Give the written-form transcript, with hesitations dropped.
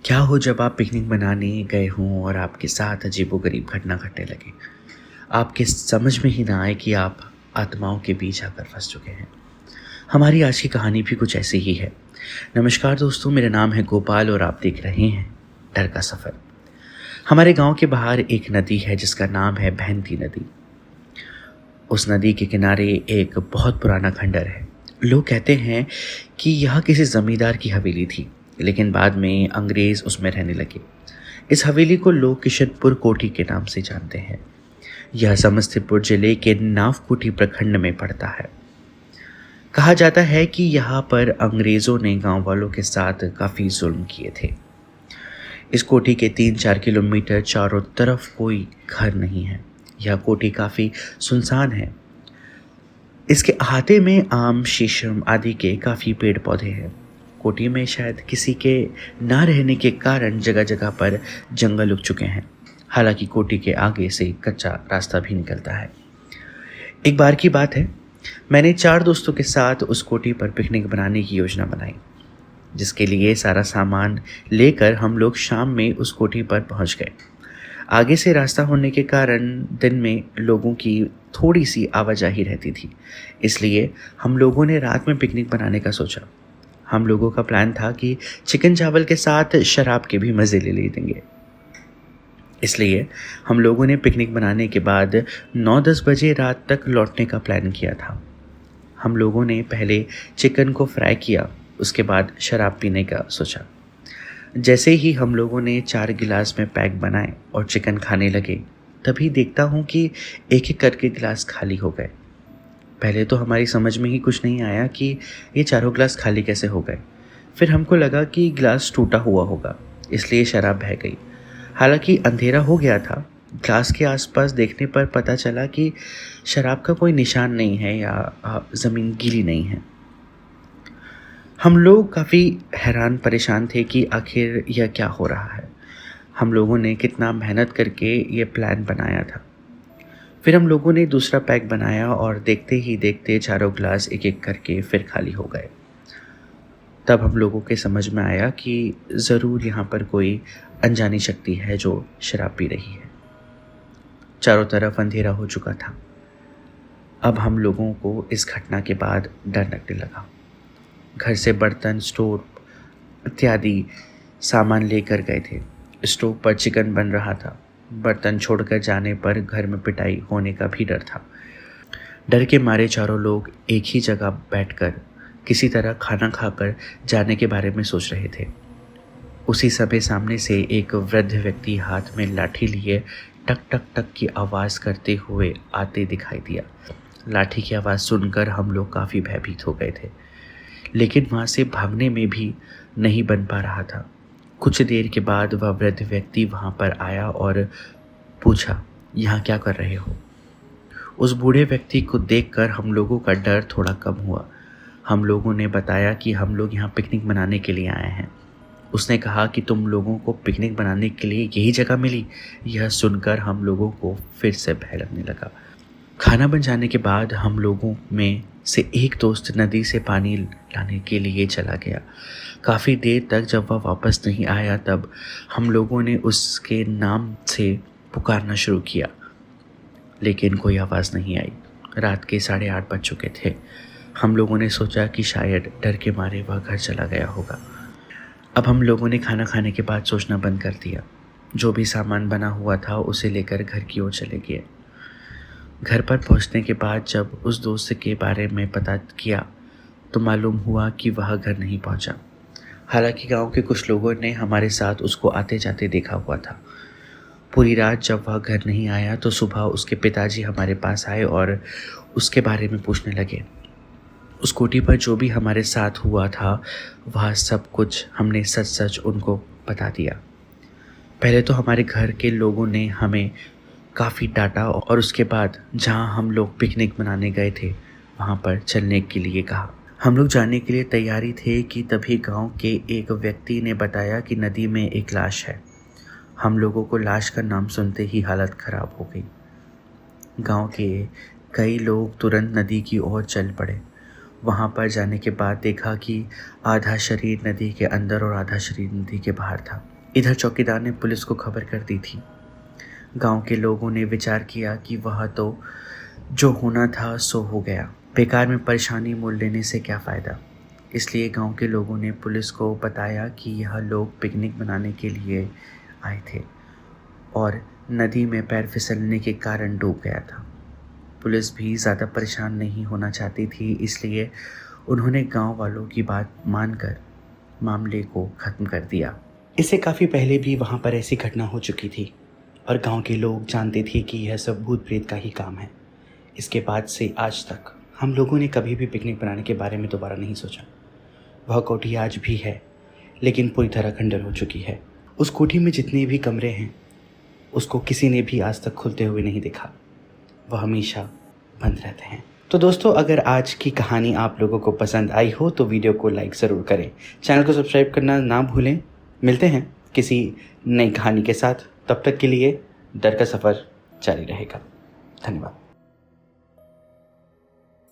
क्या हो जब आप पिकनिक मनाने गए हों और आपके साथ अजीबोगरीब घटना घटने लगे। आपके समझ में ही ना आए कि आप आत्माओं के बीच आकर फंस चुके हैं। हमारी आज की कहानी भी कुछ ऐसी ही है। नमस्कार दोस्तों, मेरा नाम है गोपाल और आप देख रहे हैं डर का सफ़र। हमारे गांव के बाहर एक नदी है जिसका नाम है बहनती नदी। उस नदी के किनारे एक बहुत पुराना खंडर है। लोग कहते हैं कि यह किसी जमींदार की हवेली थी, लेकिन बाद में अंग्रेज उसमें रहने लगे। इस हवेली को लोग किशनपुर कोठी के नाम से जानते हैं। यह समस्तीपुर जिले के नावकोठी प्रखंड में पड़ता है। कहा जाता है कि यहाँ पर अंग्रेजों ने गांव वालों के साथ काफ़ी जुल्म किए थे। इस कोठी के 3-4 किलोमीटर चारों तरफ कोई घर नहीं है। यह कोठी काफ़ी सुनसान है। इसके अहाते में आम, शीशम आदि के काफ़ी पेड़ पौधे हैं। कोठी में शायद किसी के ना रहने के कारण जगह जगह पर जंगल उग चुके हैं। हालांकि कोठी के आगे से कच्चा रास्ता भी निकलता है। एक बार की बात है, मैंने 4 दोस्तों के साथ उस कोठी पर पिकनिक बनाने की योजना बनाई, जिसके लिए सारा सामान लेकर हम लोग शाम में उस कोठी पर पहुंच गए। आगे से रास्ता होने के कारण दिन में लोगों की थोड़ी सी आवाजाही रहती थी, इसलिए हम लोगों ने रात में पिकनिक बनाने का सोचा। हम लोगों का प्लान था कि चिकन चावल के साथ शराब के भी मज़े ले लेंगे। इसलिए हम लोगों ने पिकनिक बनाने के बाद 9-10 बजे रात तक लौटने का प्लान किया था। हम लोगों ने पहले चिकन को फ्राई किया, उसके बाद शराब पीने का सोचा। जैसे ही हम लोगों ने 4 गिलास में पैक बनाए और चिकन खाने लगे, तभी देखता हूँ कि एक एक करके गिलास खाली हो गए। पहले तो हमारी समझ में ही कुछ नहीं आया कि ये चारों गिलास खाली कैसे हो गए। फिर हमको लगा कि गिलास टूटा हुआ होगा, इसलिए शराब बह गई। हालांकि अंधेरा हो गया था। ग्लास के आसपास देखने पर पता चला कि शराब का कोई निशान नहीं है या ज़मीन गीली नहीं है। हम लोग काफ़ी हैरान परेशान थे कि आखिर यह क्या हो रहा है। हम लोगों ने कितना मेहनत करके ये प्लान बनाया था। फिर हम लोगों ने दूसरा पैक बनाया और देखते ही देखते चारों ग्लास एक एक करके फिर खाली हो गए। तब हम लोगों के समझ में आया कि ज़रूर यहाँ पर कोई अनजानी शक्ति है जो शराब पी रही है। चारों तरफ अंधेरा हो चुका था। अब हम लोगों को इस घटना के बाद डर लगने लगा। घर से बर्तन, स्टोव इत्यादि सामान लेकर गए थे। स्टोव पर चिकन बन रहा था। बर्तन छोड़कर जाने पर घर में पिटाई होने का भी डर था। डर के मारे चारों लोग एक ही जगह बैठकर किसी तरह खाना खाकर जाने के बारे में सोच रहे थे। उसी समय सामने से एक वृद्ध व्यक्ति हाथ में लाठी लिए टक टक टक की आवाज़ करते हुए आते दिखाई दिया। लाठी की आवाज़ सुनकर हम लोग काफ़ी भयभीत हो गए थे, लेकिन वहाँ से भागने में भी नहीं बन पा रहा था। कुछ देर के बाद वह वृद्ध व्यक्ति वहाँ पर आया और पूछा, यहाँ क्या कर रहे हो? उस बूढ़े व्यक्ति को देखकर हम लोगों का डर थोड़ा कम हुआ। हम लोगों ने बताया कि हम लोग यहाँ पिकनिक मनाने के लिए आए हैं। उसने कहा कि तुम लोगों को पिकनिक मनाने के लिए यही जगह मिली? यह सुनकर हम लोगों को फिर से भय लगने लगा। खाना बन जाने के बाद हम लोगों में से एक दोस्त नदी से पानी लाने के लिए चला गया। काफ़ी देर तक जब वह वापस नहीं आया, तब हम लोगों ने उसके नाम से पुकारना शुरू किया, लेकिन कोई आवाज़ नहीं आई। रात के 8:30 बज चुके थे। हम लोगों ने सोचा कि शायद डर के मारे वह घर चला गया होगा। अब हम लोगों ने खाना खाने के बाद सोचना बंद कर दिया। जो भी सामान बना हुआ था उसे लेकर घर की ओर चले गए। घर पर पहुंचने के बाद जब उस दोस्त के बारे में पता किया तो मालूम हुआ कि वह घर नहीं पहुंचा। हालांकि गांव के कुछ लोगों ने हमारे साथ उसको आते जाते देखा हुआ था। पूरी रात जब वह घर नहीं आया तो सुबह उसके पिताजी हमारे पास आए और उसके बारे में पूछने लगे। उस कोठी पर जो भी हमारे साथ हुआ था वह सब कुछ हमने सच सच उनको बता दिया। पहले तो हमारे घर के लोगों ने हमें काफ़ी डांटा और उसके बाद जहां हम लोग पिकनिक मनाने गए थे वहां पर चलने के लिए कहा। हम लोग जाने के लिए तैयारी थे कि तभी गांव के एक व्यक्ति ने बताया कि नदी में एक लाश है। हम लोगों को लाश का नाम सुनते ही हालत ख़राब हो गई। गांव के कई लोग तुरंत नदी की ओर चल पड़े। वहां पर जाने के बाद देखा कि आधा शरीर नदी के अंदर और आधा शरीर नदी के बाहर था। इधर चौकीदार ने पुलिस को खबर कर दी थी। गांव के लोगों ने विचार किया कि वह तो जो होना था सो हो गया, बेकार में परेशानी मोल लेने से क्या फ़ायदा। इसलिए गांव के लोगों ने पुलिस को बताया कि यह लोग पिकनिक मनाने के लिए आए थे और नदी में पैर फिसलने के कारण डूब गया था। पुलिस भी ज़्यादा परेशान नहीं होना चाहती थी, इसलिए उन्होंने गांव वालों की बात मानकर मामले को ख़त्म कर दिया। इससे काफ़ी पहले भी वहाँ पर ऐसी घटना हो चुकी थी और गांव के लोग जानते थे कि यह सब भूत प्रेत का ही काम है। इसके बाद से आज तक हम लोगों ने कभी भी पिकनिक बनाने के बारे में दोबारा नहीं सोचा। वह कोठी आज भी है, लेकिन पूरी तरह खंडर हो चुकी है। उस कोठी में जितने भी कमरे हैं उसको किसी ने भी आज तक खुलते हुए नहीं देखा। वह हमेशा बंद रहते हैं। तो दोस्तों, अगर आज की कहानी आप लोगों को पसंद आई हो तो वीडियो को लाइक ज़रूर करें, चैनल को सब्सक्राइब करना ना भूलें। मिलते हैं किसी नई कहानी के साथ, तब तक के लिए डर का सफ़र जारी रहेगा। धन्यवाद।